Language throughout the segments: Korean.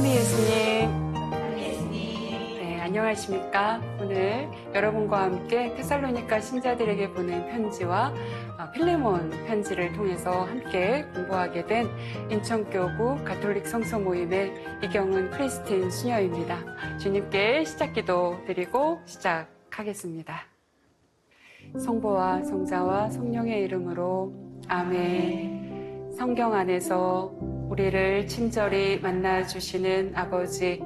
찬미 예수님. 네, 안녕하십니까? 오늘 여러분과 함께 테살로니가 신자들에게 보낸 편지와 필레몬 편지를 통해서 함께 공부하게 된 인천교구 가톨릭 성서 모임의 이경은 크리스틴 수녀입니다. 주님께 시작기도 드리고 시작하겠습니다. 성부와 성자와 성령의 이름으로 아멘. 성경 안에서 우리를 친절히 만나주시는 아버지,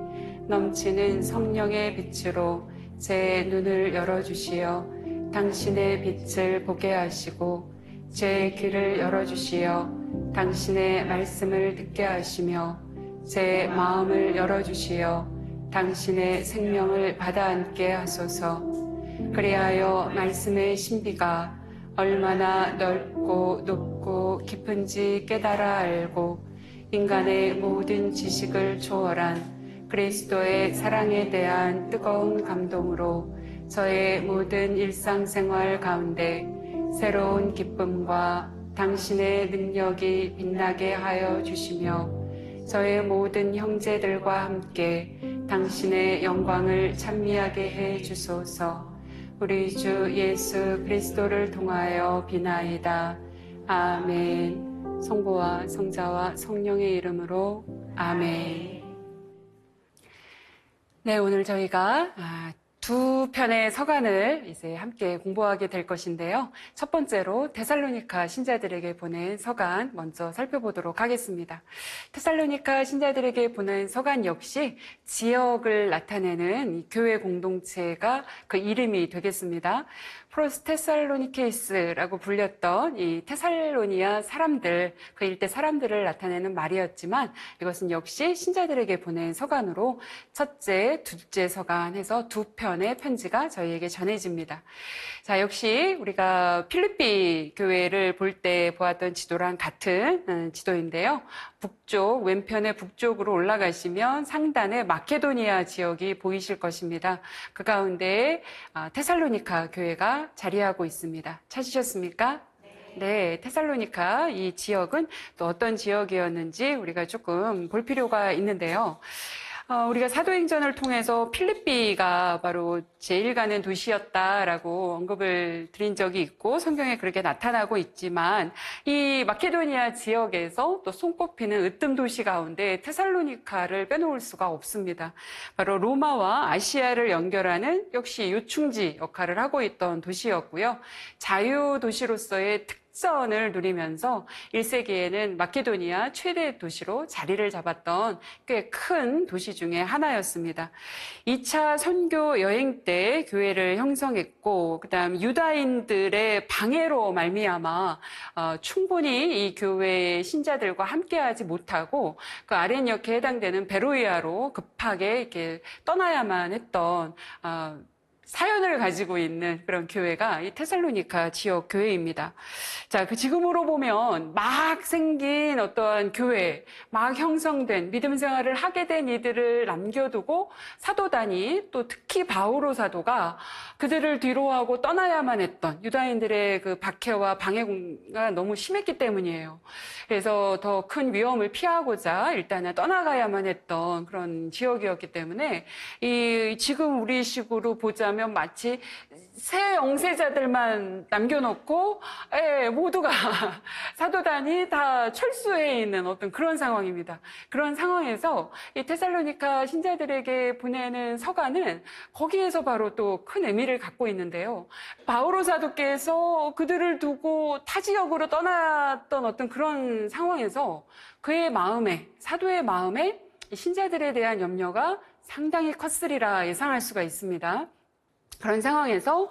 넘치는 성령의 빛으로 제 눈을 열어주시어 당신의 빛을 보게 하시고 제 귀를 열어주시어 당신의 말씀을 듣게 하시며 제 마음을 열어주시어 당신의 생명을 받아 안게 하소서. 그리하여 말씀의 신비가 얼마나 넓고 높고 깊은지 깨달아 알고 인간의 모든 지식을 초월한 그리스도의 사랑에 대한 뜨거운 감동으로 저의 모든 일상생활 가운데 새로운 기쁨과 당신의 능력이 빛나게 하여 주시며 저의 모든 형제들과 함께 당신의 영광을 찬미하게 해 주소서. 우리 주 예수 그리스도를 통하여 비나이다. 아멘. 성부와 성자와 성령의 이름으로 아멘. 네, 오늘 저희가 두 편의 서간을 이제 함께 공부하게 될 것인데요. 첫 번째로 데살로니가 신자들에게 보낸 서간 먼저 살펴보도록 하겠습니다. 데살로니가 신자들에게 보낸 서간 역시 지역을 나타내는 이 교회 공동체가 그 이름이 되겠습니다. 프로스 테살로니케이스라고 불렸던 이 테살로니아 사람들, 그 일대 사람들을 나타내는 말이었지만 이것은 역시 신자들에게 보낸 서간으로 첫째, 둘째 서간 해서 두 편의 편지가 저희에게 전해집니다. 자, 역시 우리가 필리피 교회를 볼 때 보았던 지도랑 같은 지도인데요. 북쪽, 왼편의 북쪽으로 올라가시면 상단에 마케도니아 지역이 보이실 것입니다. 그 가운데 테살로니가 교회가 자리하고 있습니다. 찾으셨습니까? 네, 테살로니가 이 지역은 또 어떤 지역이었는지 우리가 조금 볼 필요가 있는데요. 우리가 사도행전을 통해서 필리피가 바로 제일 가는 도시였다라고 언급을 드린 적이 있고 성경에 그렇게 나타나고 있지만 이 마케도니아 지역에서 또 손꼽히는 으뜸 도시 가운데 테살로니카를 빼놓을 수가 없습니다. 바로 로마와 아시아를 연결하는 역시 요충지 역할을 하고 있던 도시였고요. 자유 도시로서의 특전을 누리면서 1세기에는 마케도니아 최대 도시로 자리를 잡았던 꽤 큰 도시 중에 하나였습니다. 2차 선교 여행 때 교회를 형성했고 그다음 유다인들의 방해로 말미암아 충분히 이 교회의 신자들과 함께하지 못하고 그 아렌역에 해당되는 베로이아로 급하게 이렇게 떠나야만 했던 사연을 가지고 있는 그런 교회가 이 테살로니가 지역 교회입니다. 자, 그 지금으로 보면 막 생긴 어떠한 교회, 막 형성된 믿음 생활을 하게 된 이들을 남겨두고 사도단이 또 특히 바오로 사도가 그들을 뒤로하고 떠나야만 했던 유다인들의 그 박해와 방해가 너무 심했기 때문이에요. 그래서 더 큰 위험을 피하고자 일단은 떠나가야만 했던 그런 지역이었기 때문에 이 지금 우리식으로 보자면 마치 새 영세자들만 남겨놓고 모두가 사도단이 다 철수해 있는 어떤 그런 상황입니다. 그런 상황에서 이 테살로니가 신자들에게 보내는 서간은 거기에서 바로 또 큰 의미를 갖고 있는데요. 바오로 사도께서 그들을 두고 타 지역으로 떠났던 어떤 그런 상황에서 그의 마음에, 사도의 마음에 신자들에 대한 염려가 상당히 컸으리라 예상할 수가 있습니다. 그런 상황에서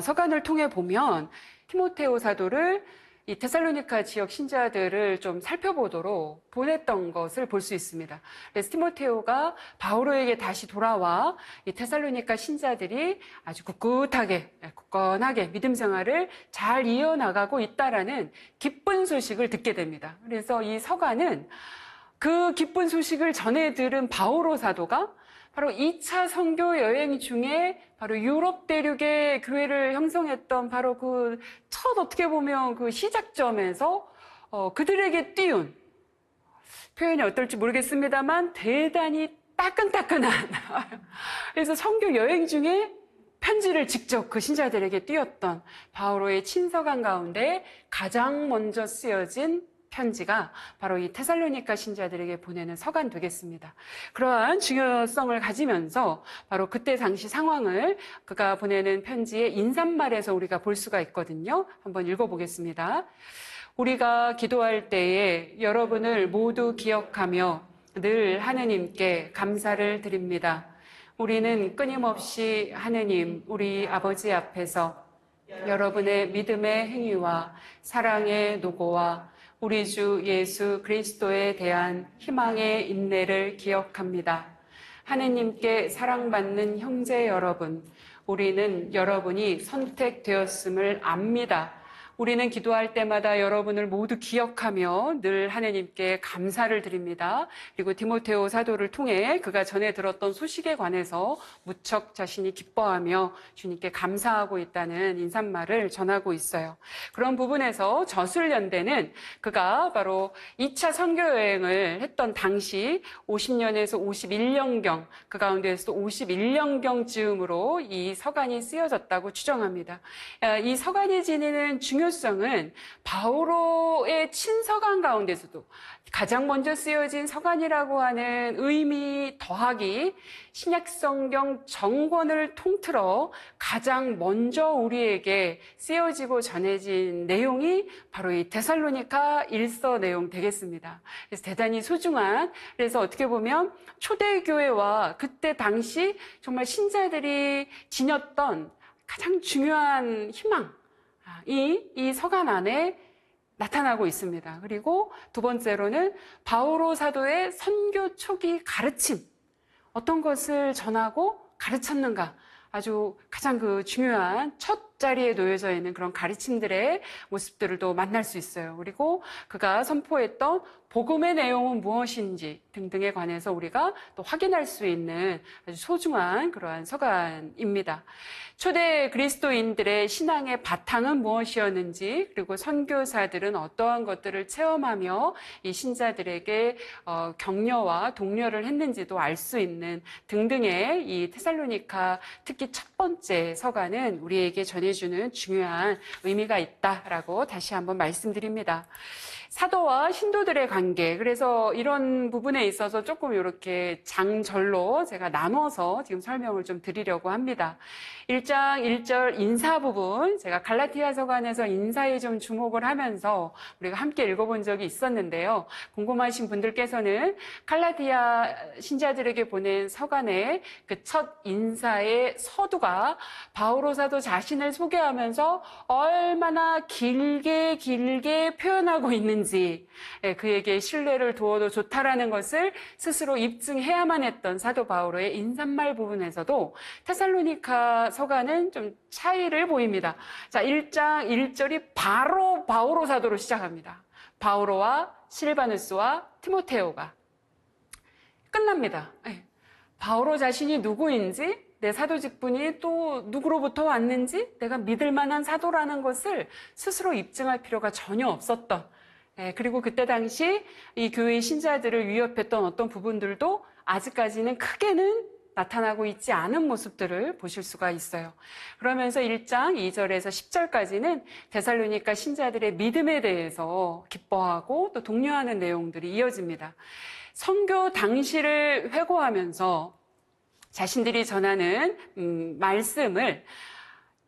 서간을 통해 보면 티모테오 사도를 이 테살로니가 지역 신자들을 좀 살펴보도록 보냈던 것을 볼 수 있습니다. 그래서 티모테오가 바오로에게 다시 돌아와 이 테살로니가 신자들이 아주 굳건하게 믿음 생활을 잘 이어나가고 있다라는 기쁜 소식을 듣게 됩니다. 그래서 이 서간은 그 기쁜 소식을 전해 들은 바오로 사도가 바로 2차 선교 여행 중에 바로 유럽 대륙의 교회를 형성했던 바로 그 첫 어떻게 보면 그 시작점에서 그들에게 띄운 표현이 어떨지 모르겠습니다만 대단히 따끈따끈한 그래서 선교 여행 중에 편지를 직접 그 신자들에게 띄웠던 바오로의 친서간 가운데 가장 먼저 쓰여진 편지가 바로 이 테살로니가 신자들에게 보내는 서간 되겠습니다. 그러한 중요성을 가지면서 바로 그때 당시 상황을 그가 보내는 편지의 인사말에서 우리가 볼 수가 있거든요. 한번 읽어보겠습니다. 우리가 기도할 때에 여러분을 모두 기억하며 늘 하느님께 감사를 드립니다. 우리는 끊임없이 하느님, 우리 아버지 앞에서 여러분의 믿음의 행위와 사랑의 노고와 우리 주 예수 그리스도에 대한 희망의 인내를 기억합니다. 하느님께 사랑받는 형제 여러분, 우리는 여러분이 선택되었음을 압니다. 우리는 기도할 때마다 여러분을 모두 기억하며 늘 하느님께 감사를 드립니다. 그리고 디모데오 사도를 통해 그가 전해 들었던 소식에 관해서 무척 자신이 기뻐하며 주님께 감사하고 있다는 인사말을 전하고 있어요. 그런 부분에서 저술연대는 그가 바로 2차 선교여행을 했던 당시 50년에서 51년경, 그 가운데에서도 51년경 즈음으로 이 서간이 쓰여졌다고 추정합니다. 이 서간이 지니는 중요성은 바오로의 친서간 가운데서도 가장 먼저 쓰여진 서간이라고 하는 의미 더하기 신약성경 정권을 통틀어 가장 먼저 우리에게 쓰여지고 전해진 내용이 바로 이 데살로니가 1서 내용 되겠습니다. 그래서 대단히 소중한, 그래서 어떻게 보면 초대교회와 그때 당시 정말 신자들이 지녔던 가장 중요한 희망, 이 서간 안에 나타나고 있습니다. 그리고 두 번째로는 바오로 사도의 선교 초기 가르침, 어떤 것을 전하고 가르쳤는가, 아주 가장 그 중요한 첫 자리에 놓여져 있는 그런 가르침들의 모습들을 또 만날 수 있어요. 그리고 그가 선포했던 복음의 내용은 무엇인지 등등에 관해서 우리가 또 확인할 수 있는 아주 소중한 그러한 서간입니다. 초대 그리스도인들의 신앙의 바탕은 무엇이었는지, 그리고 선교사들은 어떠한 것들을 체험하며 이 신자들에게 격려와 독려를 했는지도 알 수 있는 등등의 이 테살로니가 특히 첫 번째 서간은 우리에게 전해주는 중요한 의미가 있다라고 다시 한번 말씀드립니다. 사도와 신도들의 관계, 그래서 이런 부분에 있어서 조금 이렇게 장절로 제가 나눠서 지금 설명을 좀 드리려고 합니다. 1장 1절 인사 부분, 제가 갈라티아 서간에서 인사에 좀 주목을 하면서 우리가 함께 읽어본 적이 있었는데요. 궁금하신 분들께서는 갈라티아 신자들에게 보낸 서간의 그 첫 인사의 서두가 바오로 사도 자신을 소개하면서 얼마나 길게 표현하고 있는지, 그에게 신뢰를 두어도 좋다라는 것을 스스로 입증해야만 했던 사도 바오로의 인사말 부분에서도 테살로니가 서간은 좀 차이를 보입니다. 자, 1장 1절이 바로 바오로 사도로 시작합니다. 바오로와 실바누스와 티모테오가 끝납니다. 바오로 자신이 누구인지, 내 사도 직분이 또 누구로부터 왔는지, 내가 믿을 만한 사도라는 것을 스스로 입증할 필요가 전혀 없었던, 그리고 그때 당시 이 교회의 신자들을 위협했던 어떤 부분들도 아직까지는 크게는 나타나고 있지 않은 모습들을 보실 수가 있어요. 그러면서 1장 2절에서 10절까지는 데살로니가 신자들의 믿음에 대해서 기뻐하고 또 독려하는 내용들이 이어집니다. 선교 당시를 회고하면서 자신들이 전하는 말씀을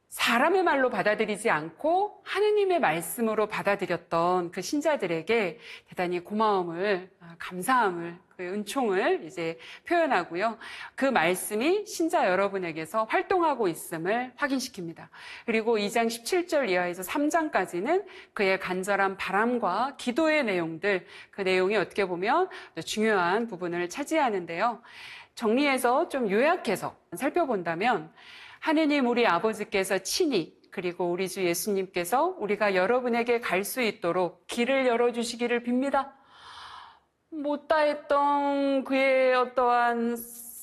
사람의 말로 받아들이지 않고 하느님의 말씀으로 받아들였던 그 신자들에게 대단히 고마움을, 감사함을, 그 은총을 이제 표현하고요. 그 말씀이 신자 여러분에게서 활동하고 있음을 확인시킵니다. 그리고 2장 17절 이하에서 3장까지는 그의 간절한 바람과 기도의 내용들, 그 내용이 어떻게 보면 중요한 부분을 차지하는데요. 정리해서 좀 요약해서 살펴본다면, 하느님 우리 아버지께서 친히, 그리고 우리 주 예수님께서 우리가 여러분에게 갈 수 있도록 길을 열어주시기를 빕니다. 못다했던 그의 어떠한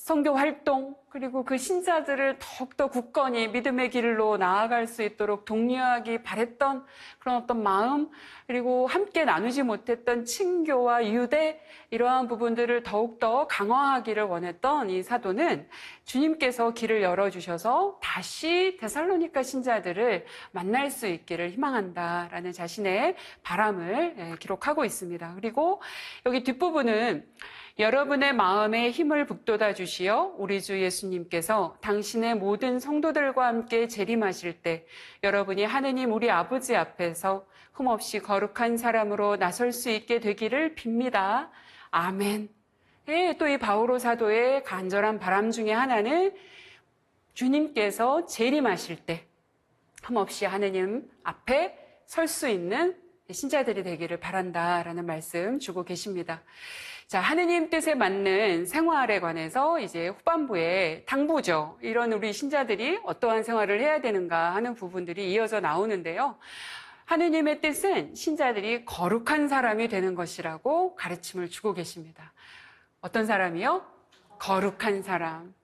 선교 활동, 그리고 그 신자들을 더욱더 굳건히 믿음의 길로 나아갈 수 있도록 독려하기 바랬던 그런 어떤 마음, 그리고 함께 나누지 못했던 친교와 유대, 이러한 부분들을 더욱더 강화하기를 원했던 이 사도는 주님께서 길을 열어주셔서 다시 데살로니가 신자들을 만날 수 있기를 희망한다라는 자신의 바람을 기록하고 있습니다. 그리고 여기 뒷부분은 여러분의 마음에 힘을 북돋아 주시어 우리 주 예수님께서 당신의 모든 성도들과 함께 재림하실 때 여러분이 하느님 우리 아버지 앞에서 흠없이 거룩한 사람으로 나설 수 있게 되기를 빕니다. 아멘. 예, 또 이 바오로 사도의 간절한 바람 중에 하나는 주님께서 재림하실 때 흠없이 하느님 앞에 설 수 있는 신자들이 되기를 바란다라는 말씀 주고 계십니다. 자, 하느님 뜻에 맞는 생활에 관해서 이제 후반부에 당부죠. 이런 우리 신자들이 어떠한 생활을 해야 되는가 하는 부분들이 이어져 나오는데요. 하느님의 뜻은 신자들이 거룩한 사람이 되는 것이라고 가르침을 주고 계십니다. 어떤 사람이요? 거룩한 사람.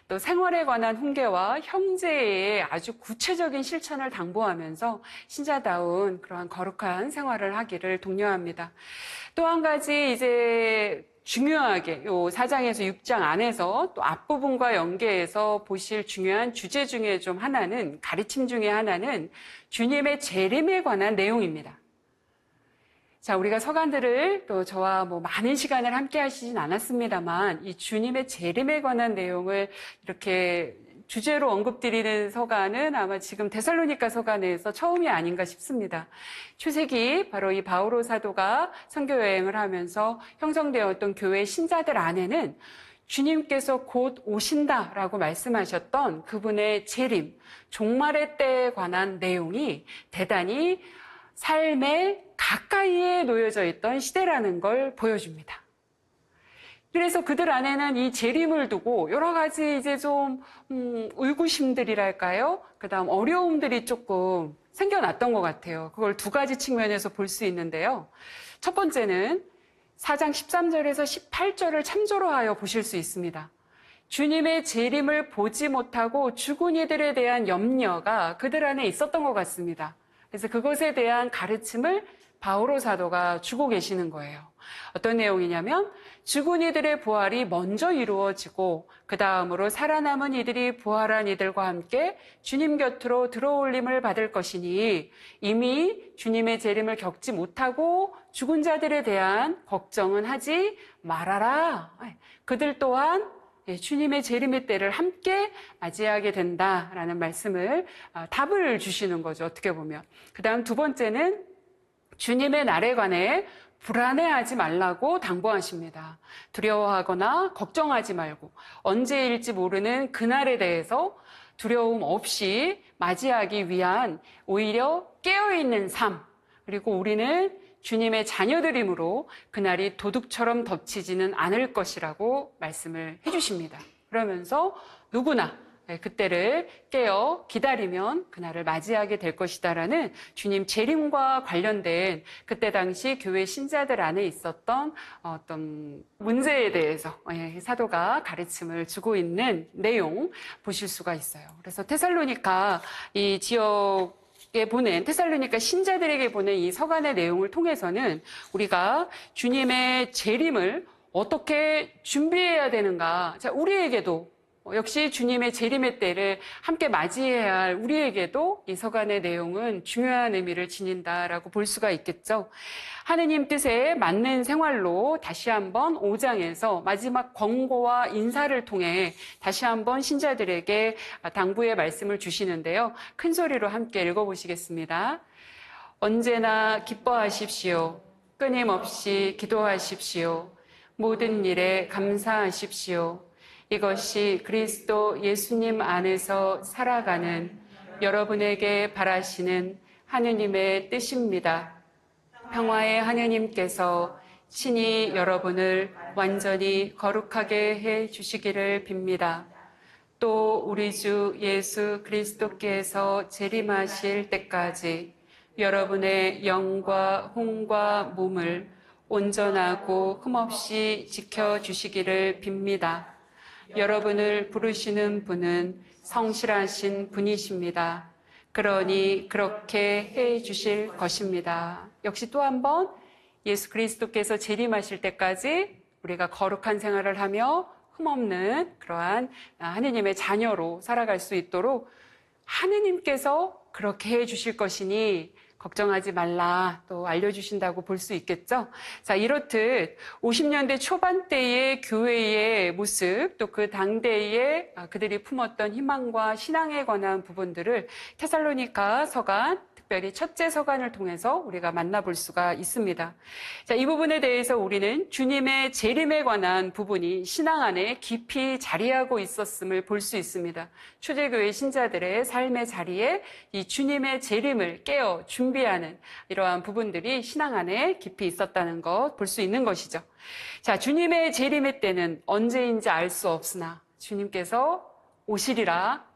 또 생활에 관한 훈계와 형제의 아주 구체적인 실천을 당부하면서 신자다운 그러한 거룩한 생활을 하기를 독려합니다. 또 한 가지 이제 중요하게 요 4장에서 6장 안에서 또 앞부분과 연계해서 보실 중요한 주제 중에 좀 하나는, 가르침 중에 하나는 주님의 재림에 관한 내용입니다. 자, 우리가 서간들을 또 저와 많은 시간을 함께 하시진 않았습니다만 이 주님의 재림에 관한 내용을 이렇게 주제로 언급드리는 서간은 아마 지금 데살로니가 서간에서 처음이 아닌가 싶습니다. 초세기 바로 이 바오로 사도가 선교 여행을 하면서 형성되었던 교회 신자들 안에는 주님께서 곧 오신다라고 말씀하셨던 그분의 재림, 종말의 때에 관한 내용이 대단히 삶에 가까이에 놓여져 있던 시대라는 걸 보여줍니다. 그래서 그들 안에는 이 재림을 두고 여러 가지 이제 좀 의구심들이랄까요? 그다음 어려움들이 조금 생겨났던 것 같아요. 그걸 두 가지 측면에서 볼 수 있는데요. 첫 번째는 4장 13절에서 18절을 참조로 하여 보실 수 있습니다. 주님의 재림을 보지 못하고 죽은 이들에 대한 염려가 그들 안에 있었던 것 같습니다. 그래서 그것에 대한 가르침을 바오로 사도가 주고 계시는 거예요. 어떤 내용이냐면 죽은 이들의 부활이 먼저 이루어지고 그 다음으로 살아남은 이들이 부활한 이들과 함께 주님 곁으로 들어올림을 받을 것이니 이미 주님의 재림을 겪지 못하고 죽은 자들에 대한 걱정은 하지 말아라. 그들 또한 주님의 재림의 때를 함께 맞이하게 된다라는 말씀을, 답을 주시는 거죠. 어떻게 보면. 그 다음 두 번째는 주님의 날에 관해 불안해하지 말라고 당부하십니다. 두려워하거나 걱정하지 말고 언제일지 모르는 그날에 대해서 두려움 없이 맞이하기 위한 오히려 깨어있는 삶, 그리고 우리는 주님의 자녀들이므로 그날이 도둑처럼 덮치지는 않을 것이라고 말씀을 해주십니다. 그러면서 누구나 그때를 깨어 기다리면 그날을 맞이하게 될 것이다라는 주님 재림과 관련된 그때 당시 교회 신자들 안에 있었던 어떤 문제에 대해서 사도가 가르침을 주고 있는 내용 보실 수가 있어요. 그래서 데살로니가 이 지역에 보낸, 데살로니가 신자들에게 보낸 이 서간의 내용을 통해서는 우리가 주님의 재림을 어떻게 준비해야 되는가, 자, 우리에게도 역시 주님의 재림의 때를 함께 맞이해야 할 우리에게도 이 서간의 내용은 중요한 의미를 지닌다라고 볼 수가 있겠죠. 하느님 뜻에 맞는 생활로 다시 한번 5장에서 마지막 권고와 인사를 통해 다시 한번 신자들에게 당부의 말씀을 주시는데요. 큰 소리로 함께 읽어보시겠습니다. 언제나 기뻐하십시오. 끊임없이 기도하십시오. 모든 일에 감사하십시오. 이것이 그리스도 예수님 안에서 살아가는 여러분에게 바라시는 하느님의 뜻입니다. 평화의 하느님께서 친히 여러분을 완전히 거룩하게 해 주시기를 빕니다. 또 우리 주 예수 그리스도께서 재림하실 때까지 여러분의 영과 혼과 몸을 온전하고 흠없이 지켜주시기를 빕니다. 여러분을 부르시는 분은 성실하신 분이십니다. 그러니 그렇게 해 주실 것입니다. 역시 또 한 번 예수 그리스도께서 재림하실 때까지 우리가 거룩한 생활을 하며 흠없는 그러한 하느님의 자녀로 살아갈 수 있도록 하느님께서 그렇게 해 주실 것이니 걱정하지 말라 또 알려주신다고 볼 수 있겠죠. 자, 이렇듯 50년대 초반대의 교회의 모습, 또 그 당대에 그들이 품었던 희망과 신앙에 관한 부분들을 테살로니가 서간, 특별히 첫째 서간을 통해서 우리가 만나볼 수가 있습니다. 자, 이 부분에 대해서 우리는 주님의 재림에 관한 부분이 신앙 안에 깊이 자리하고 있었음을 볼 수 있습니다. 초대교회 신자들의 삶의 자리에 이 주님의 재림을 깨어 준비하는 이러한 부분들이 신앙 안에 깊이 있었다는 것 볼 수 있는 것이죠. 자, 주님의 재림의 때는 언제인지 알 수 없으나 주님께서 오시리라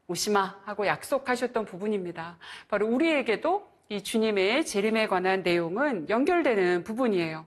오시마 하고 약속하셨던 부분입니다. 바로 우리에게도 이 주님의 재림에 관한 내용은 연결되는 부분이에요.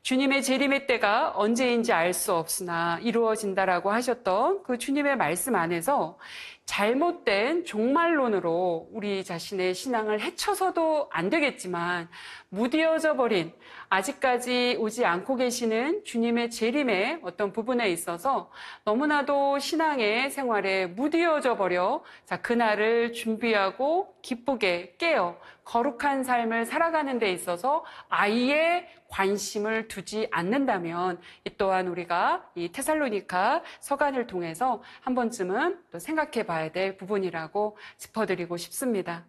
주님의 재림의 때가 언제인지 알 수 없으나 이루어진다라고 하셨던 그 주님의 말씀 안에서 잘못된 종말론으로 우리 자신의 신앙을 해쳐서도 안 되겠지만 무디어져 버린 아직까지 오지 않고 계시는 주님의 재림의 어떤 부분에 있어서 너무나도 신앙의 생활에 무디어져 버려 그날을 준비하고 기쁘게 깨어 거룩한 삶을 살아가는 데 있어서 아예 관심을 두지 않는다면 이 또한 우리가 이 테살로니가 서간을 통해서 한 번쯤은 또 생각해 봐야 될 부분이라고 짚어드리고 싶습니다.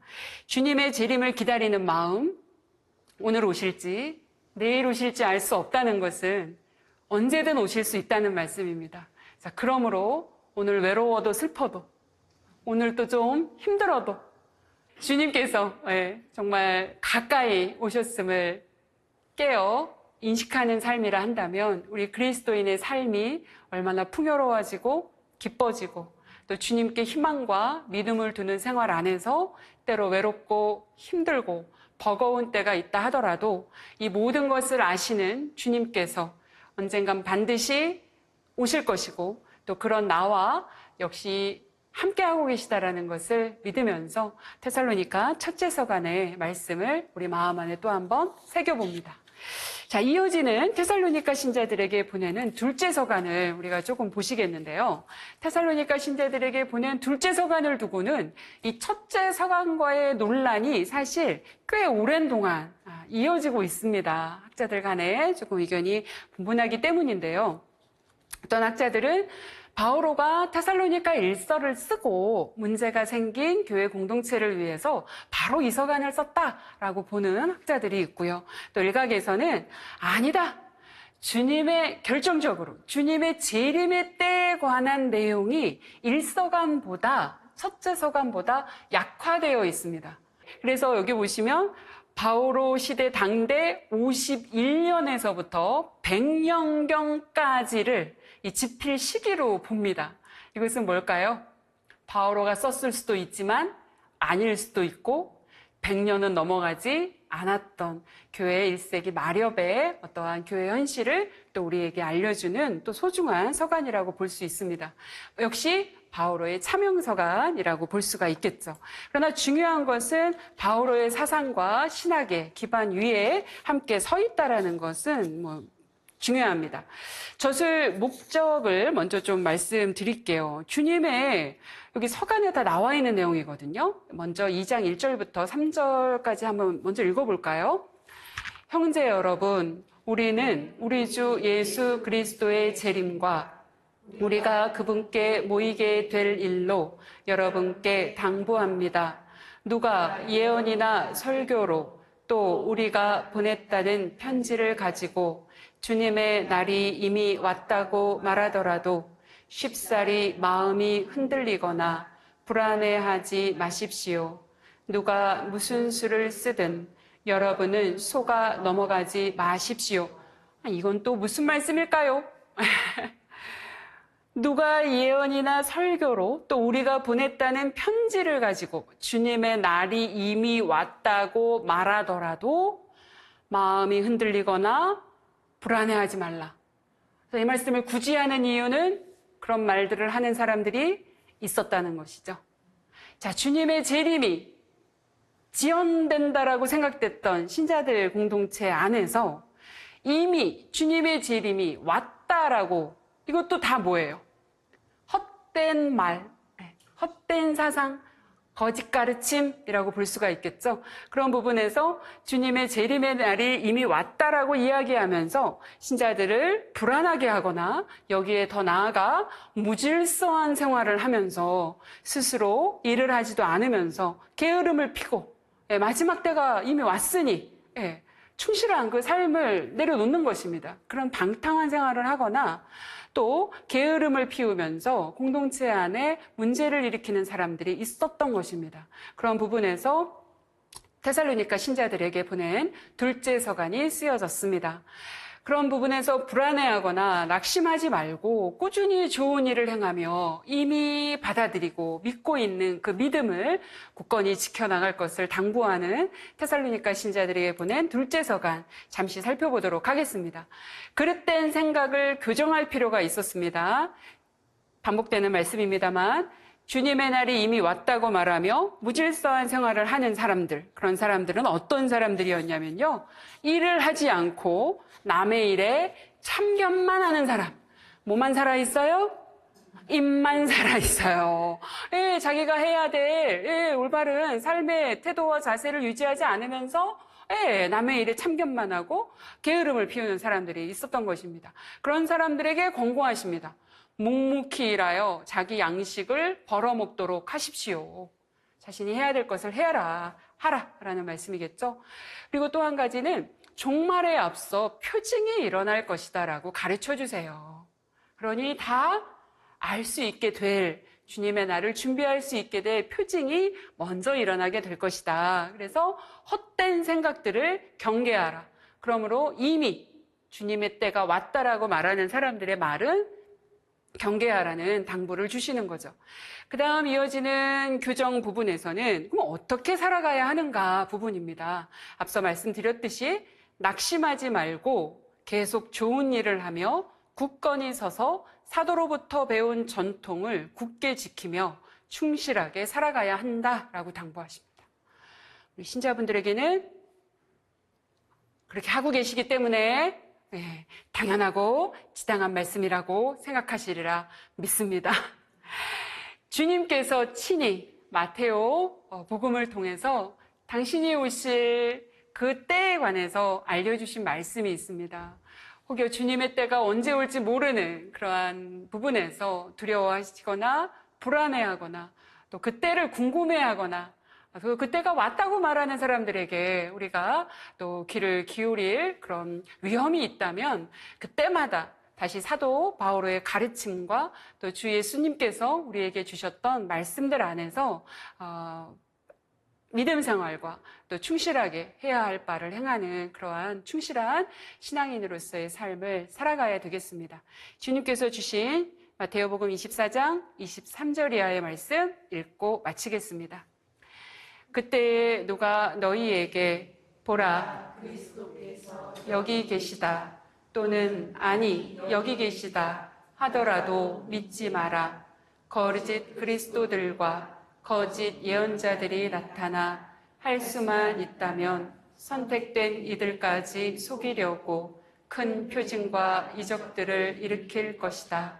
주님의 재림을 기다리는 마음, 오늘 오실지 내일 오실지 알 수 없다는 것은 언제든 오실 수 있다는 말씀입니다. 자, 그러므로 오늘 외로워도 슬퍼도 오늘 또 좀 힘들어도 주님께서 정말 가까이 오셨음을 깨어 인식하는 삶이라 한다면 우리 그리스도인의 삶이 얼마나 풍요로워지고 기뻐지고 또 주님께 희망과 믿음을 두는 생활 안에서 때로 외롭고 힘들고 버거운 때가 있다 하더라도 이 모든 것을 아시는 주님께서 언젠간 반드시 오실 것이고 또 그런 나와 역시 함께하고 계시다라는 것을 믿으면서 테살로니가 첫째 서간의 말씀을 우리 마음 안에 또 한번 새겨봅니다. 자, 이어지는 테살로니가 신자들에게 보내는 둘째 서간을 우리가 조금 보시겠는데요. 테살로니가 신자들에게 보낸 둘째 서간을 두고는 이 첫째 서간과의 논란이 사실 꽤 오랜 동안 이어지고 있습니다. 학자들 간에 조금 의견이 분분하기 때문인데요. 어떤 학자들은 바오로가 테살로니가 일서를 쓰고 문제가 생긴 교회 공동체를 위해서 바로 이 서간을 썼다라고 보는 학자들이 있고요. 또 일각에서는 아니다. 주님의 결정적으로 주님의 재림의 때에 관한 내용이 일서간보다 첫째 서간보다 약화되어 있습니다. 그래서 여기 보시면 바오로 시대 당대 51년에서부터 100년경까지를 이 집필 시기로 봅니다. 이것은 뭘까요? 바오로가 썼을 수도 있지만 아닐 수도 있고 100년은 넘어가지 않았던 교회 1세기 마렵의 어떠한 교회 현실을 또 우리에게 알려주는 또 소중한 서간이라고 볼 수 있습니다. 역시 바오로의 차명서간이라고 볼 수가 있겠죠. 그러나 중요한 것은 바오로의 사상과 신학의 기반 위에 함께 서 있다라는 것은 중요합니다. 저술 목적을 먼저 좀 말씀드릴게요. 주님의 여기 서간에 다 나와 있는 내용이거든요. 먼저 2장 1절부터 3절까지 한번 먼저 읽어볼까요? 형제 여러분, 우리는 우리 주 예수 그리스도의 재림과 우리가 그분께 모이게 될 일로 여러분께 당부합니다. 누가 예언이나 설교로 또 우리가 보냈다는 편지를 가지고 주님의 날이 이미 왔다고 말하더라도 쉽사리 마음이 흔들리거나 불안해하지 마십시오. 누가 무슨 수를 쓰든 여러분은 속아 넘어가지 마십시오. 이건 또 무슨 말씀일까요? 누가 예언이나 설교로 또 우리가 보냈다는 편지를 가지고 주님의 날이 이미 왔다고 말하더라도 마음이 흔들리거나 불안해하지 말라. 이 말씀을 굳이 하는 이유는 그런 말들을 하는 사람들이 있었다는 것이죠. 자, 주님의 재림이 지연된다라고 생각됐던 신자들 공동체 안에서 이미 주님의 재림이 왔다라고, 이것도 다 뭐예요? 헛된 말, 헛된 사상, 거짓 가르침이라고 볼 수가 있겠죠. 그런 부분에서 주님의 재림의 날이 이미 왔다라고 이야기하면서 신자들을 불안하게 하거나 여기에 더 나아가 무질서한 생활을 하면서 스스로 일을 하지도 않으면서 게으름을 피고 마지막 때가 이미 왔으니 충실한 그 삶을 내려놓는 것입니다. 그런 방탕한 생활을 하거나 또 게으름을 피우면서 공동체 안에 문제를 일으키는 사람들이 있었던 것입니다. 그런 부분에서 데살로니가 신자들에게 보낸 둘째 서간이 쓰여졌습니다. 그런 부분에서 불안해하거나 낙심하지 말고 꾸준히 좋은 일을 행하며 이미 받아들이고 믿고 있는 그 믿음을 굳건히 지켜나갈 것을 당부하는 데살로니가 신자들에게 보낸 둘째 서간, 잠시 살펴보도록 하겠습니다. 그릇된 생각을 교정할 필요가 있었습니다. 반복되는 말씀입니다만 주님의 날이 이미 왔다고 말하며 무질서한 생활을 하는 사람들, 그런 사람들은 어떤 사람들이었냐면요, 일을 하지 않고 남의 일에 참견만 하는 사람. 뭐만 살아있어요? 입만 살아있어요. 자기가 해야 될 올바른 삶의 태도와 자세를 유지하지 않으면서 남의 일에 참견만 하고 게으름을 피우는 사람들이 있었던 것입니다. 그런 사람들에게 권고하십니다. 묵묵히 일하여 자기 양식을 벌어먹도록 하십시오. 자신이 해야 될 것을 하라라는 말씀이겠죠. 그리고 또 한 가지는 종말에 앞서 표징이 일어날 것이다라고 가르쳐 주세요. 그러니 다 알 수 있게 될, 주님의 날을 준비할 수 있게 될 표징이 먼저 일어나게 될 것이다. 그래서 헛된 생각들을 경계하라. 그러므로 이미 주님의 때가 왔다라고 말하는 사람들의 말은 경계하라는 당부를 주시는 거죠. 그 다음 이어지는 교정 부분에서는 그럼 어떻게 살아가야 하는가 부분입니다. 앞서 말씀드렸듯이 낙심하지 말고 계속 좋은 일을 하며 굳건히 서서 사도로부터 배운 전통을 굳게 지키며 충실하게 살아가야 한다라고 당부하십니다. 우리 신자분들에게는 그렇게 하고 계시기 때문에 당연하고 지당한 말씀이라고 생각하시리라 믿습니다. 주님께서 친히 마테오 복음을 통해서 당신이 오실 그 때에 관해서 알려주신 말씀이 있습니다. 혹여 주님의 때가 언제 올지 모르는 그러한 부분에서 두려워하시거나 불안해하거나 또 그 때를 궁금해하거나 그때가 왔다고 말하는 사람들에게 우리가 또 귀를 기울일 그런 위험이 있다면 그때마다 다시 사도 바오로의 가르침과 또 주 예수님께서 우리에게 주셨던 말씀들 안에서 믿음 생활과 또 충실하게 해야 할 바를 행하는 그러한 충실한 신앙인으로서의 삶을 살아가야 되겠습니다. 주님께서 주신 마태복음 24장 23절 이하의 말씀 읽고 마치겠습니다. 그때에 누가 너희에게 보라 여기 계시다 또는 아니 여기 계시다 하더라도 믿지 마라. 거짓 그리스도들과 거짓 예언자들이 나타나 할 수만 있다면 선택된 이들까지 속이려고 큰 표징과 이적들을 일으킬 것이다.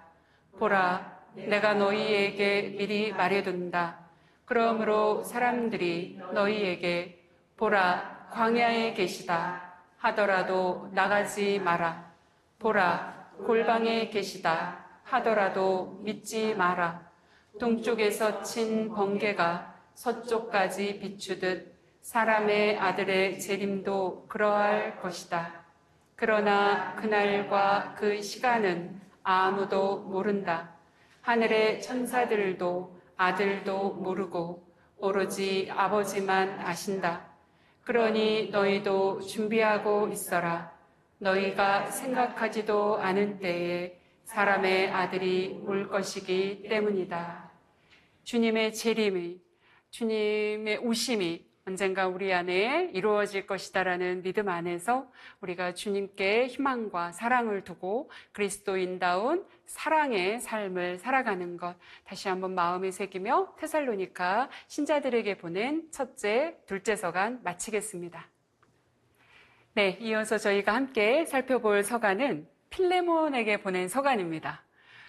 보라, 내가 너희에게 미리 말해둔다. 그러므로 사람들이 너희에게 보라, 광야에 계시다 하더라도 나가지 마라. 보라, 골방에 계시다 하더라도 믿지 마라. 동쪽에서 친 번개가 서쪽까지 비추듯 사람의 아들의 재림도 그러할 것이다. 그러나 그날과 그 시간은 아무도 모른다. 하늘의 천사들도 아들도 모르고 오로지 아버지만 아신다. 그러니 너희도 준비하고 있어라. 너희가 생각하지도 않은 때에 사람의 아들이 올 것이기 때문이다. 주님의 재림이, 주님의 오심이 언젠가 우리 안에 이루어질 것이다라는 믿음 안에서 우리가 주님께 희망과 사랑을 두고 그리스도인다운 사랑의 삶을 살아가는 것 다시 한번 마음에 새기며 테살로니가 신자들에게 보낸 첫째, 둘째 서간 마치겠습니다. 네, 이어서 저희가 함께 살펴볼 서간은 필레몬에게 보낸 서간입니다.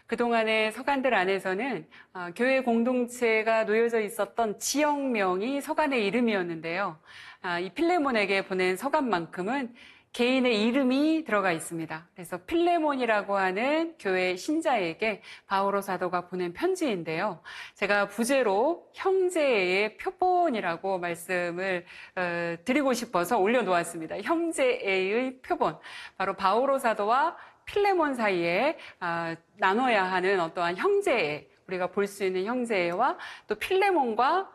그동안의 서간들 안에서는 교회 공동체가 놓여져 있었던 지역명이 서간의 이름이었는데요. 이 필레몬에게 보낸 서간만큼은 개인의 이름이 들어가 있습니다. 그래서 필레몬이라고 하는 교회 신자에게 바오로 사도가 보낸 편지인데요. 제가 부제로 형제의 표본이라고 말씀을 드리고 싶어서 올려놓았습니다. 형제의 표본. 바로 바오로 사도와 필레몬 사이에 나눠야 하는 어떠한 형제애, 우리가 볼 수 있는 형제애와 또 필레몬과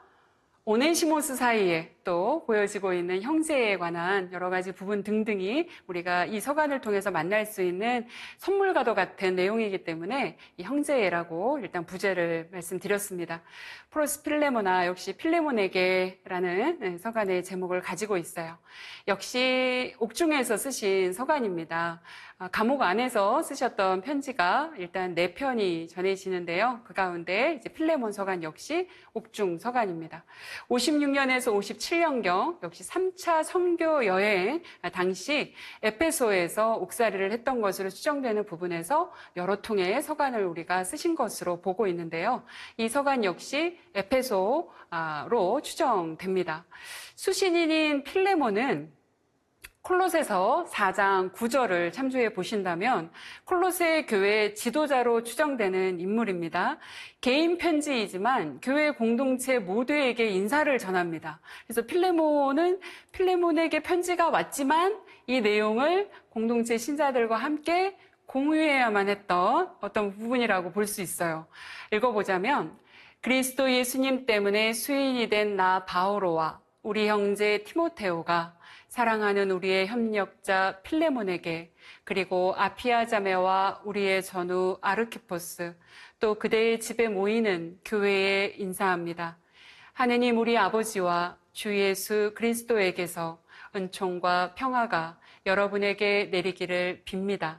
오네시모스 사이에 또 보여지고 있는 형제에 관한 여러 가지 부분 등등이 우리가 이 서간을 통해서 만날 수 있는 선물과도 같은 내용이기 때문에 이 형제애라고 일단 부제를 말씀드렸습니다. 프로스 필레모나 역시 필레몬에게라는 서간의 제목을 가지고 있어요. 역시 옥중에서 쓰신 서간입니다. 감옥 안에서 쓰셨던 편지가 일단 4편이 전해지는데요. 그 가운데 이제 필레몬 서간 역시 옥중 서간입니다. 56년에서 57년경 역시 3차 선교 여행 당시 에페소에서 옥살이를 했던 것으로 추정되는 부분에서 여러 통의 서간을 우리가 쓰신 것으로 보고 있는데요. 이 서간 역시 에페소로 추정됩니다. 수신인인 필레몬은 콜로새서 4장 9절을 참조해 보신다면 콜로새 교회 지도자로 추정되는 인물입니다. 개인 편지이지만 교회 공동체 모두에게 인사를 전합니다. 그래서 필레몬에게 편지가 왔지만 이 내용을 공동체 신자들과 함께 공유해야만 했던 어떤 부분이라고 볼 수 있어요. 읽어보자면 그리스도 예수님 때문에 수인이 된 나 바오로와 우리 형제 티모테오가 사랑하는 우리의 협력자 필레몬에게 그리고 아피아 자매와 우리의 전우 아르키포스 또 그대의 집에 모이는 교회에 인사합니다. 하느님 우리 아버지와 주 예수 그리스도에게서 은총과 평화가 여러분에게 내리기를 빕니다.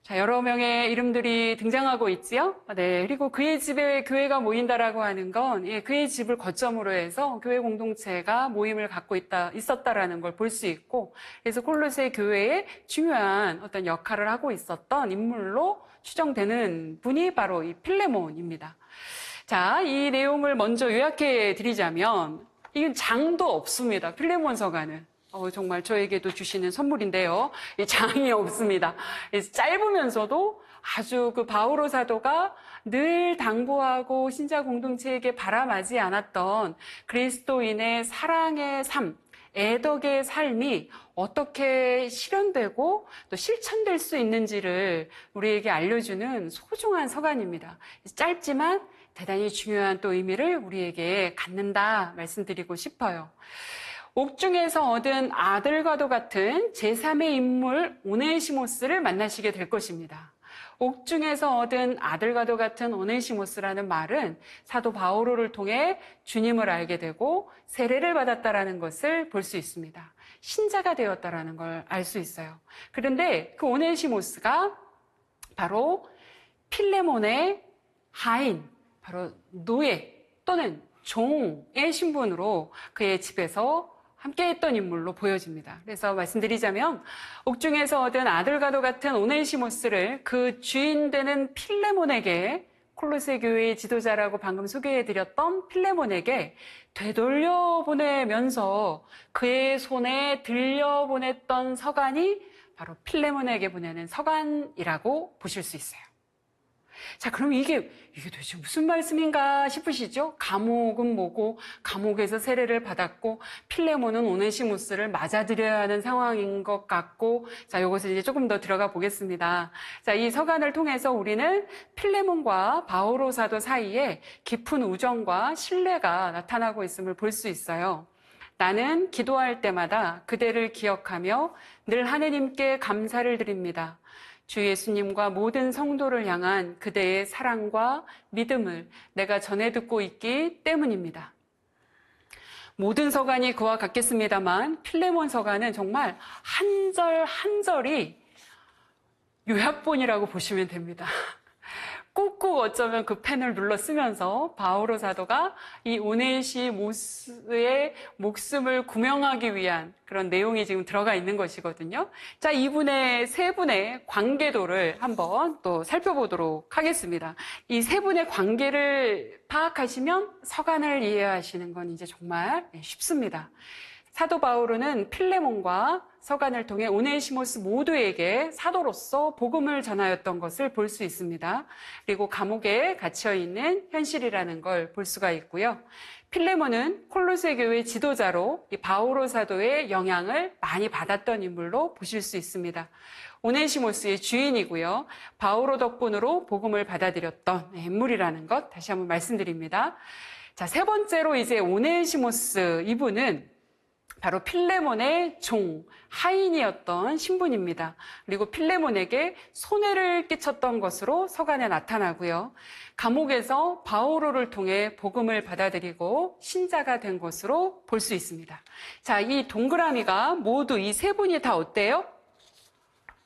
자, 여러 명의 이름들이 등장하고 있지요? 네. 그리고 그의 집에 교회가 모인다라고 하는 건, 그의 집을 거점으로 해서 교회 공동체가 모임을 갖고 있었다라는 걸 볼 수 있고, 그래서 콜로새 교회에 중요한 어떤 역할을 하고 있었던 인물로 추정되는 분이 바로 이 필레몬입니다. 자, 이 내용을 먼저 요약해 드리자면, 이건 장도 없습니다. 필레몬 서가는. 정말 저에게도 주시는 선물인데요. 장이 없습니다. 짧으면서도 아주 그 바오로 사도가 늘 당부하고 신자 공동체에게 바람하지 않았던 그리스도인의 사랑의 삶, 애덕의 삶이 어떻게 실현되고 또 실천될 수 있는지를 우리에게 알려주는 소중한 서간입니다. 짧지만 대단히 중요한 또 의미를 우리에게 갖는다 말씀드리고 싶어요. 옥중에서 얻은 아들과도 같은 제3의 인물 오네시모스를 만나시게 될 것입니다. 옥중에서 얻은 아들과도 같은 오네시모스라는 말은 사도 바오로를 통해 주님을 알게 되고 세례를 받았다라는 것을 볼 수 있습니다. 신자가 되었다라는 걸 알 수 있어요. 그런데 그 오네시모스가 바로 필레몬의 하인, 바로 노예 또는 종의 신분으로 그의 집에서 함께했던 인물로 보여집니다. 그래서 말씀드리자면 옥중에서 얻은 아들과도 같은 오네시모스를 그 주인 되는 필레몬에게 콜로새 교회의 지도자라고 방금 소개해드렸던 필레몬에게 되돌려보내면서 그의 손에 들려보냈던 서간이 바로 필레몬에게 보내는 서간이라고 보실 수 있어요. 자, 그럼 이게 도대체 무슨 말씀인가 싶으시죠? 감옥은 뭐고, 감옥에서 세례를 받았고, 필레몬은 오네시모스를 맞아들여야 하는 상황인 것 같고, 자, 이것을 이제 조금 더 들어가 보겠습니다. 자, 이 서간을 통해서 우리는 필레몬과 바오로 사도 사이에 깊은 우정과 신뢰가 나타나고 있음을 볼 수 있어요. 나는 기도할 때마다 그대를 기억하며 늘 하느님께 감사를 드립니다. 주 예수님과 모든 성도를 향한 그대의 사랑과 믿음을 내가 전해 듣고 있기 때문입니다. 모든 서간이 그와 같겠습니다만 필레몬 서간은 정말 한 절 한 절이 요약본이라고 보시면 됩니다. 꾹꾹 어쩌면 그 펜을 눌러 쓰면서 바오로 사도가 이 오네시모스의 목숨을 구명하기 위한 그런 내용이 지금 들어가 있는 것이거든요. 자, 이분의 세 분의 관계도를 한번 또 살펴보도록 하겠습니다. 이 세 분의 관계를 파악하시면 서간을 이해하시는 건 이제 정말 쉽습니다. 사도 바오로는 필레몬과 서간을 통해 오네시모스 모두에게 사도로서 복음을 전하였던 것을 볼 수 있습니다. 그리고 감옥에 갇혀 있는 현실이라는 걸 볼 수가 있고요. 필레몬은 콜로세 교회 지도자로 이 바오로 사도의 영향을 많이 받았던 인물로 보실 수 있습니다. 오네시모스의 주인이고요. 바오로 덕분으로 복음을 받아들였던 인물이라는 것 다시 한번 말씀드립니다. 자, 세 번째로 이제 오네시모스 이분은 바로 필레몬의 종, 하인이었던 신분입니다. 그리고 필레몬에게 손해를 끼쳤던 것으로 서간에 나타나고요. 감옥에서 바오로를 통해 복음을 받아들이고 신자가 된 것으로 볼 수 있습니다. 자, 이 동그라미가 모두 이 세 분이 다 어때요?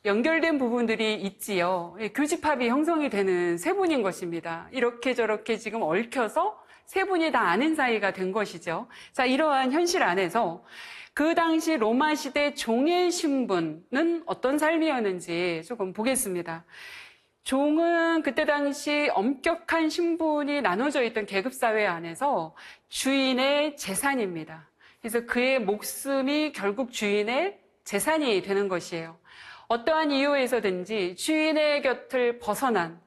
연결된 부분들이 있지요. 교집합이 형성이 되는 세 분인 것입니다. 이렇게 저렇게 지금 얽혀서 세 분이 다 아는 사이가 된 것이죠. 자, 이러한 현실 안에서 그 당시 로마 시대 종의 신분은 어떤 삶이었는지 조금 보겠습니다. 종은 그때 당시 엄격한 신분이 나눠져 있던 계급사회 안에서 주인의 재산입니다. 그래서 그의 목숨이 결국 주인의 재산이 되는 것이에요. 어떠한 이유에서든지 주인의 곁을 벗어난,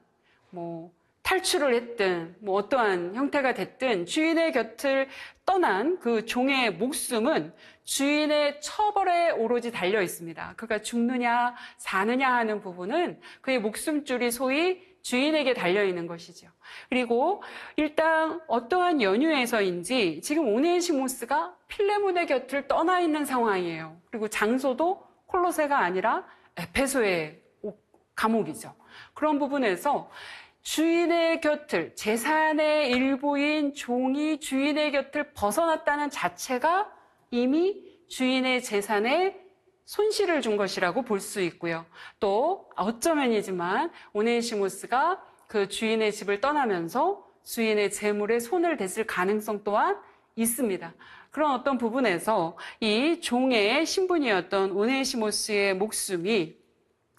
탈출을 했든 어떠한 형태가 됐든 주인의 곁을 떠난 그 종의 목숨은 주인의 처벌에 오로지 달려 있습니다. 그가 죽느냐 사느냐 하는 부분은 그의 목숨줄이 소위 주인에게 달려 있는 것이죠. 그리고 일단 어떠한 연유에서인지 지금 오네시모스가 필레몬의 곁을 떠나 있는 상황이에요. 그리고 장소도 콜로세가 아니라 에페소의 감옥이죠. 그런 부분에서 주인의 곁을, 재산의 일부인 종이 주인의 곁을 벗어났다는 자체가 이미 주인의 재산에 손실을 준 것이라고 볼 수 있고요. 또 어쩌면이지만 오네시모스가 그 주인의 집을 떠나면서 주인의 재물에 손을 댔을 가능성 또한 있습니다. 그런 어떤 부분에서 이 종의 신분이었던 오네시모스의 목숨이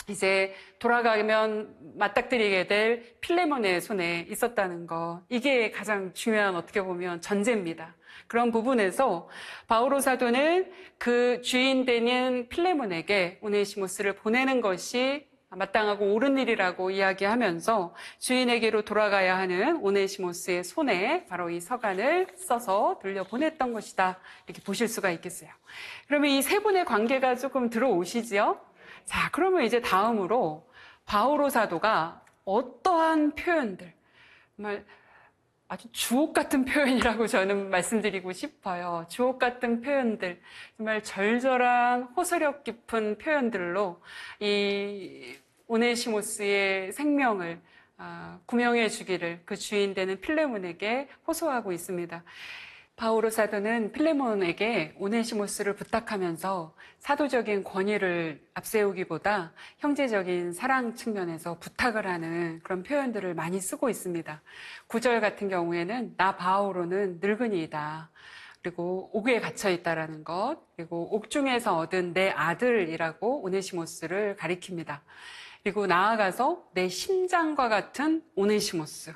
이제 돌아가면 맞닥뜨리게 될 필레몬의 손에 있었다는 것. 이게 가장 중요한 어떻게 보면 전제입니다. 그런 부분에서 바오로 사도는 그 주인 되는 필레몬에게 오네시모스를 보내는 것이 마땅하고 옳은 일이라고 이야기하면서 주인에게로 돌아가야 하는 오네시모스의 손에 바로 이 서간을 써서 돌려보냈던 것이다. 이렇게 보실 수가 있겠어요. 그러면 이 세 분의 관계가 조금 들어오시지요? 자, 그러면 이제 다음으로 바오로 사도가 어떠한 표현들, 정말 아주 주옥 같은 표현이라고 저는 말씀드리고 싶어요. 주옥 같은 표현들, 정말 절절한 호소력 깊은 표현들로 이 오네시모스의 생명을 구명해 주기를 그 주인 되는 필레몬에게 호소하고 있습니다. 바오로 사도는 필레몬에게 오네시모스를 부탁하면서 사도적인 권위를 앞세우기보다 형제적인 사랑 측면에서 부탁을 하는 그런 표현들을 많이 쓰고 있습니다. 9절 같은 경우에는 나 바오로는 늙은이이다. 그리고 옥에 갇혀 있다라는 것, 그리고 옥중에서 얻은 내 아들이라고 오네시모스를 가리킵니다. 그리고 나아가서 내 심장과 같은 오네시모스.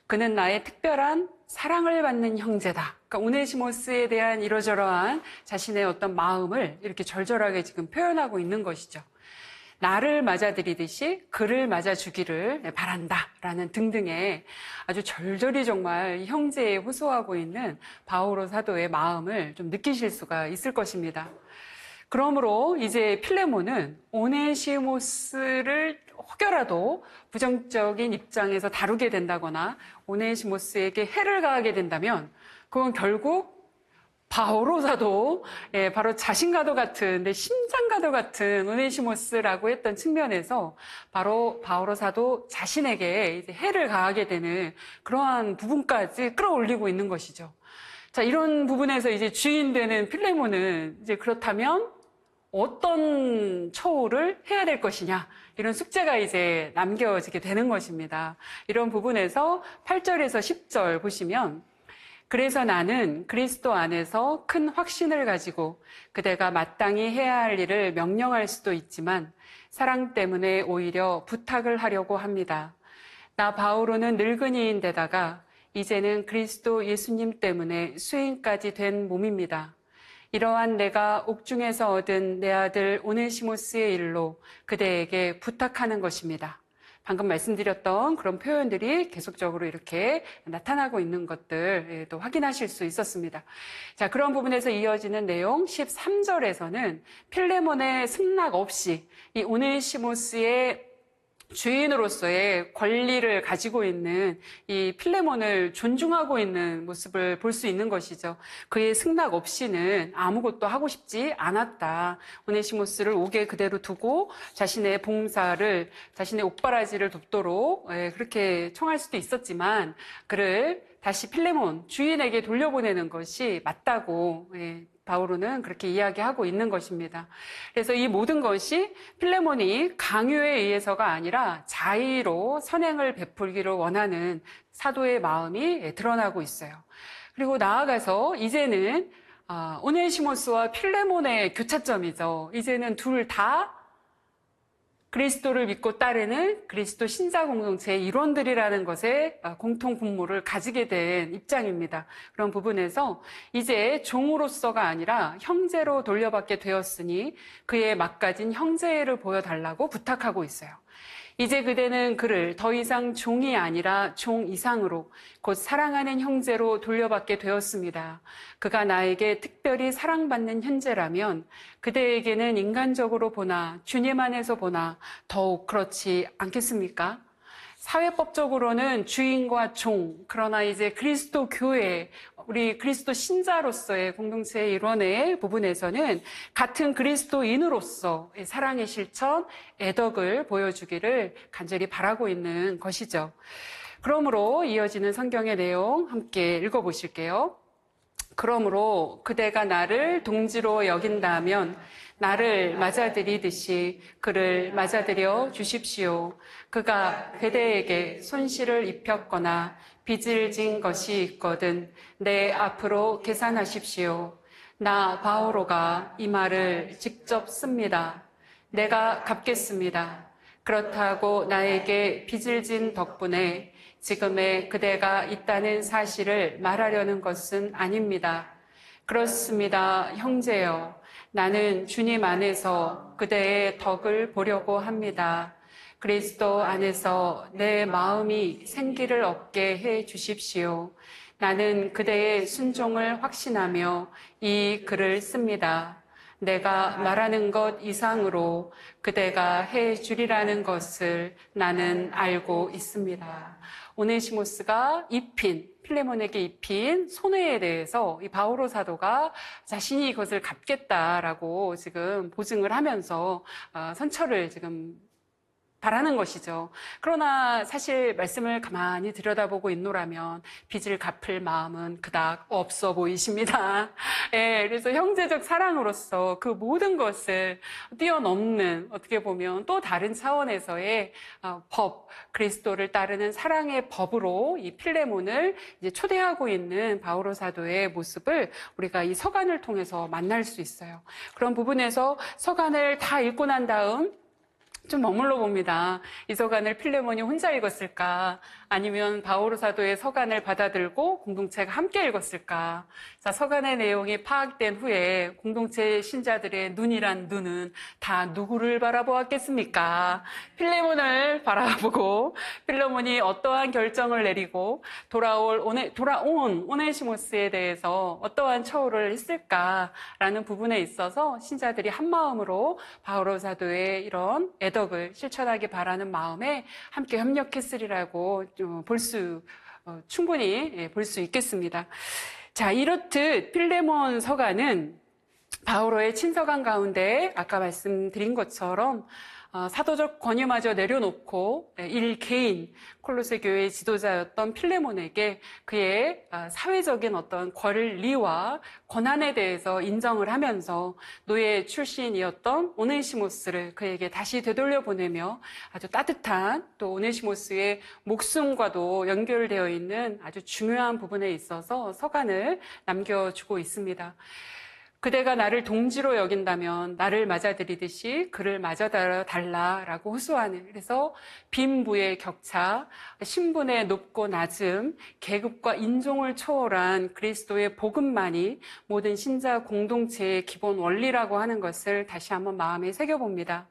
그는 나의 특별한 사랑을 받는 형제다. 그러니까 오네시모스에 대한 이러저러한 자신의 어떤 마음을 이렇게 절절하게 지금 표현하고 있는 것이죠. 나를 맞아들이듯이 그를 맞아주기를 바란다. 라는 등등의 아주 절절히 정말 형제에 호소하고 있는 바오로 사도의 마음을 좀 느끼실 수가 있을 것입니다. 그러므로 이제 필레몬은 오네시모스를 혹여라도 부정적인 입장에서 다루게 된다거나 오네시모스에게 해를 가하게 된다면 그건 결국 바오로 사도, 바로 자신과도 같은, 내 심장과도 같은 오네시모스라고 했던 측면에서 바로 바오로 사도 자신에게 이제 해를 가하게 되는 그러한 부분까지 끌어올리고 있는 것이죠. 자, 이런 부분에서 이제 주인 되는 필레몬은 이제 그렇다면 어떤 처우를 해야 될 것이냐, 이런 숙제가 이제 남겨지게 되는 것입니다. 이런 부분에서 8절에서 10절 보시면, 그래서 나는 그리스도 안에서 큰 확신을 가지고 그대가 마땅히 해야 할 일을 명령할 수도 있지만 사랑 때문에 오히려 부탁을 하려고 합니다. 나 바오로는 늙은이인데다가 이제는 그리스도 예수님 때문에 수인까지 된 몸입니다. 이러한 내가 옥중에서 얻은 내 아들 오네시모스의 일로 그대에게 부탁하는 것입니다. 방금 말씀드렸던 그런 표현들이 계속적으로 이렇게 나타나고 있는 것들 또 확인하실 수 있었습니다. 자, 그런 부분에서 이어지는 내용 13절에서는 필레몬의 승낙 없이 이 오네시모스의 주인으로서의 권리를 가지고 있는 이 필레몬을 존중하고 있는 모습을 볼 수 있는 것이죠. 그의 승낙 없이는 아무것도 하고 싶지 않았다. 오네시모스를 옥에 그대로 두고 자신의 봉사를, 자신의 옥바라지를 돕도록 그렇게 청할 수도 있었지만 그를 다시 필레몬 주인에게 돌려보내는 것이 맞다고 바오로는 그렇게 이야기하고 있는 것입니다. 그래서 이 모든 것이 필레몬이 강요에 의해서가 아니라 자의로 선행을 베풀기를 원하는 사도의 마음이 드러나고 있어요. 그리고 나아가서 이제는 오네시모스와 필레몬의 교차점이죠. 이제는 둘 다 그리스도를 믿고 따르는 그리스도 신자 공동체의 일원들이라는 것에 공통 분모를 가지게 된 입장입니다. 그런 부분에서 이제 종으로서가 아니라 형제로 돌려받게 되었으니 그의 막가진 형제를 보여달라고 부탁하고 있어요. 이제 그대는 그를 더 이상 종이 아니라 종 이상으로 곧 사랑하는 형제로 돌려받게 되었습니다. 그가 나에게 특별히 사랑받는 형제라면 그대에게는 인간적으로 보나 주님 안에서 보나 더욱 그렇지 않겠습니까? 사회법적으로는 주인과 종, 그러나 이제 그리스도 교회, 우리 그리스도 신자로서의 공동체의 일원의 부분에서는 같은 그리스도인으로서 사랑의 실천, 애덕을 보여주기를 간절히 바라고 있는 것이죠. 그러므로 이어지는 성경의 내용 함께 읽어보실게요. 그러므로 그대가 나를 동지로 여긴다면 나를 맞아들이듯이 그를 맞아들여 주십시오. 그가 그대에게 손실을 입혔거나 빚을 진 것이 있거든 내 앞으로 계산하십시오. 나 바오로가 이 말을 직접 씁니다. 내가 갚겠습니다. 그렇다고 나에게 빚을 진 덕분에 지금의 그대가 있다는 사실을 말하려는 것은 아닙니다. 그렇습니다, 형제여. 나는 주님 안에서 그대의 덕을 보려고 합니다. 그리스도 안에서 내 마음이 생기를 얻게 해 주십시오. 나는 그대의 순종을 확신하며 이 글을 씁니다. 내가 말하는 것 이상으로 그대가 해 주리라는 것을 나는 알고 있습니다. 오네시모스가 필레몬에게 입힌 손해에 대해서 이 바오로 사도가 자신이 이것을 갚겠다라고 지금 보증을 하면서 선처를 지금 바라는 것이죠. 그러나 사실 말씀을 가만히 들여다보고 있노라면 빚을 갚을 마음은 그닥 없어 보이십니다. 그래서 형제적 사랑으로서 그 모든 것을 뛰어넘는 어떻게 보면 또 다른 차원에서의 법, 그리스도를 따르는 사랑의 법으로 이 필레몬을 이제 초대하고 있는 바오로 사도의 모습을 우리가 이 서간을 통해서 만날 수 있어요. 그런 부분에서 서간을 다 읽고 난 다음 좀 머물러 봅니다. 이 서간을 필레몬이 혼자 읽었을까? 아니면 바오로 사도의 서간을 받아들고 공동체가 함께 읽었을까? 자, 서간의 내용이 파악된 후에 공동체 신자들의 눈이란 눈은 다 누구를 바라보았겠습니까? 필레몬을 바라보고 필레몬이 어떠한 결정을 내리고 돌아온 오네시모스에 대해서 어떠한 처우를 했을까라는 부분에 있어서 신자들이 한 마음으로 바오로 사도의 이런 애덕을 실천하기 바라는 마음에 함께 협력했으리라고 충분히 볼 수 있겠습니다. 자, 이렇듯 필레몬 서간은 바오로의 친서간 가운데 아까 말씀드린 것처럼 사도적 권위마저 내려놓고 일개인 콜로세 교회의 지도자였던 필레몬에게 그의 사회적인 어떤 권리와 권한에 대해서 인정을 하면서 노예 출신이었던 오네시모스를 그에게 다시 되돌려 보내며 아주 따뜻한 또 오네시모스의 목숨과도 연결되어 있는 아주 중요한 부분에 있어서 서간을 남겨주고 있습니다. 그대가 나를 동지로 여긴다면 나를 맞아들이듯이 그를 맞아달라라고 호소하는, 그래서 빈부의 격차, 신분의 높고 낮음, 계급과 인종을 초월한 그리스도의 복음만이 모든 신자 공동체의 기본 원리라고 하는 것을 다시 한번 마음에 새겨봅니다.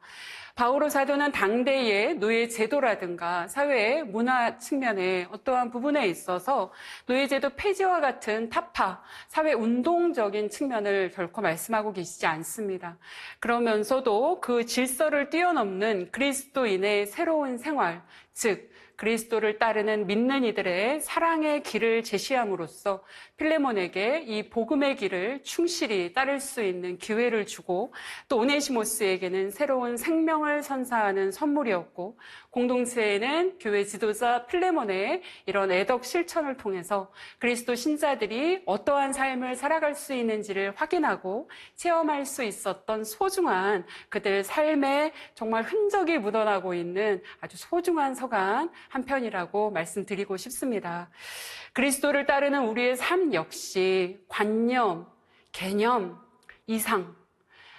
바오로 사도는 당대의 노예 제도라든가 사회의 문화 측면에 어떠한 부분에 있어서 노예 제도 폐지와 같은 타파, 사회 운동적인 측면을 결코 말씀하고 계시지 않습니다. 그러면서도 그 질서를 뛰어넘는 그리스도인의 새로운 생활, 즉 그리스도를 따르는 믿는 이들의 사랑의 길을 제시함으로써 필레몬에게 이 복음의 길을 충실히 따를 수 있는 기회를 주고 또 오네시모스에게는 새로운 생명을 선사하는 선물이었고 공동체에는 교회 지도자 필레몬의 이런 애덕 실천을 통해서 그리스도 신자들이 어떠한 삶을 살아갈 수 있는지를 확인하고 체험할 수 있었던 소중한 그들 삶에 정말 흔적이 묻어나고 있는 아주 소중한 서간 한 편이라고 말씀드리고 싶습니다. 그리스도를 따르는 우리의 삶 역시 관념, 개념, 이상,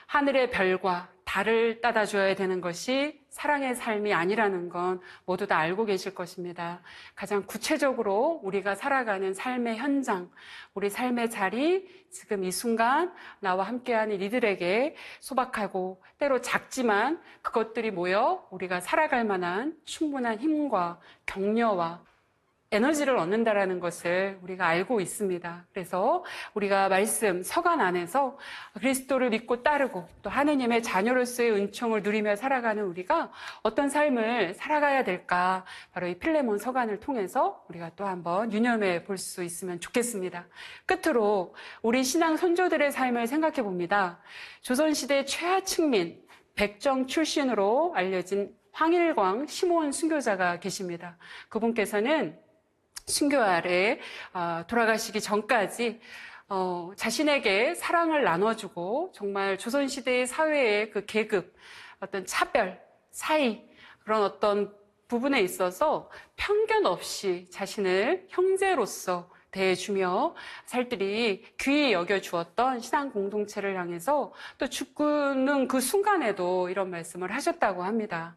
하늘의 별과 달을 따다줘야 되는 것이 사랑의 삶이 아니라는 건 모두 다 알고 계실 것입니다. 가장 구체적으로 우리가 살아가는 삶의 현장, 우리 삶의 자리, 지금 이 순간 나와 함께하는 이들에게 소박하고 때로 작지만 그것들이 모여 우리가 살아갈 만한 충분한 힘과 격려와 에너지를 얻는다라는 것을 우리가 알고 있습니다. 그래서 우리가 말씀, 서간 안에서 그리스도를 믿고 따르고 또 하느님의 자녀로서의 은총을 누리며 살아가는 우리가 어떤 삶을 살아가야 될까, 바로 이 필레몬 서간을 통해서 우리가 또 한번 유념해 볼 수 있으면 좋겠습니다. 끝으로 우리 신앙 선조들의 삶을 생각해 봅니다. 조선시대 최하층민, 백정 출신으로 알려진 황일광 시몬 순교자가 계십니다. 그분께서는 순교 아래 돌아가시기 전까지 자신에게 사랑을 나눠주고 정말 조선시대의 사회의 그 계급, 어떤 차별, 사이, 그런 어떤 부분에 있어서 편견 없이 자신을 형제로서 대해주며 살들이 귀히 여겨주었던 신앙 공동체를 향해서 또 죽는 그 순간에도 이런 말씀을 하셨다고 합니다.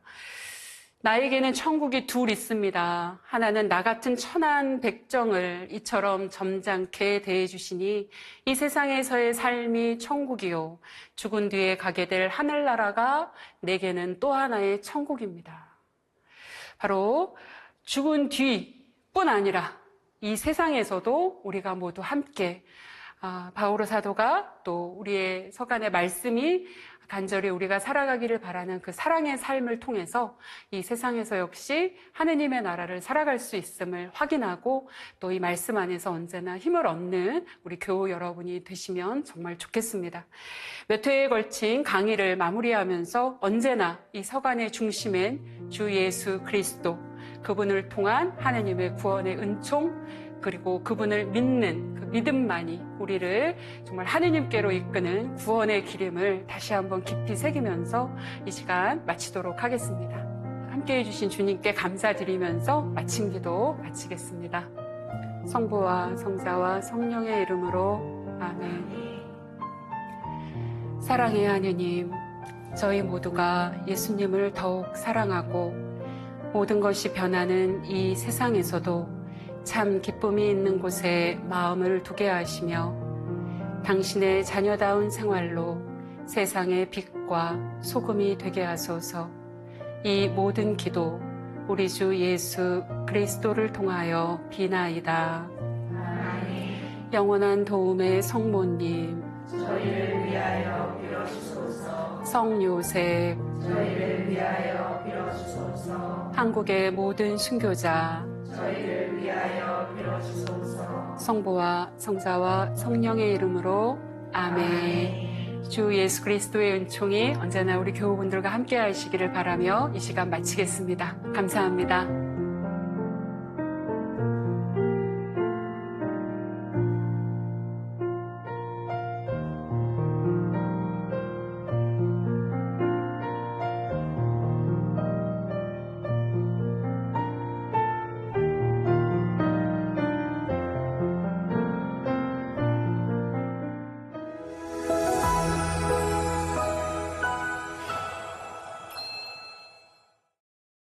나에게는 천국이 둘 있습니다. 하나는 나 같은 천한 백정을 이처럼 점잖게 대해주시니 이 세상에서의 삶이 천국이요. 죽은 뒤에 가게 될 하늘나라가 내게는 또 하나의 천국입니다. 바로 죽은 뒤뿐 아니라 이 세상에서도 우리가 모두 함께 바오로 사도가 또 우리의 서간의 말씀이 간절히 우리가 살아가기를 바라는 그 사랑의 삶을 통해서 이 세상에서 역시 하느님의 나라를 살아갈 수 있음을 확인하고 또 이 말씀 안에서 언제나 힘을 얻는 우리 교우 여러분이 되시면 정말 좋겠습니다. 몇 회에 걸친 강의를 마무리하면서 언제나 이 서간의 중심엔 주 예수 그리스도, 그분을 통한 하느님의 구원의 은총, 그리고 그분을 믿는 그 믿음만이 우리를 정말 하느님께로 이끄는 구원의 기름을 다시 한번 깊이 새기면서 이 시간 마치도록 하겠습니다. 함께해 주신 주님께 감사드리면서 마친 기도 마치겠습니다. 성부와 성자와 성령의 이름으로 아멘. 사랑의 하느님, 저희 모두가 예수님을 더욱 사랑하고 모든 것이 변하는 이 세상에서도 참 기쁨이 있는 곳에 마음을 두게 하시며 당신의 자녀다운 생활로 세상의 빛과 소금이 되게 하소서. 이 모든 기도 우리 주 예수 그리스도를 통하여 비나이다. 아멘. 영원한 도움의 성모님, 저희를 위하여 빌어주소서. 성요셉, 저희를 위하여 빌어주소서. 한국의 모든 순교자, 저희를 위하여 빌어주소서. 성부와 성자와 성령의 이름으로 아멘. 주 예수 그리스도의 은총이 언제나 우리 교우분들과 함께 하시기를 바라며 이 시간 마치겠습니다. 감사합니다.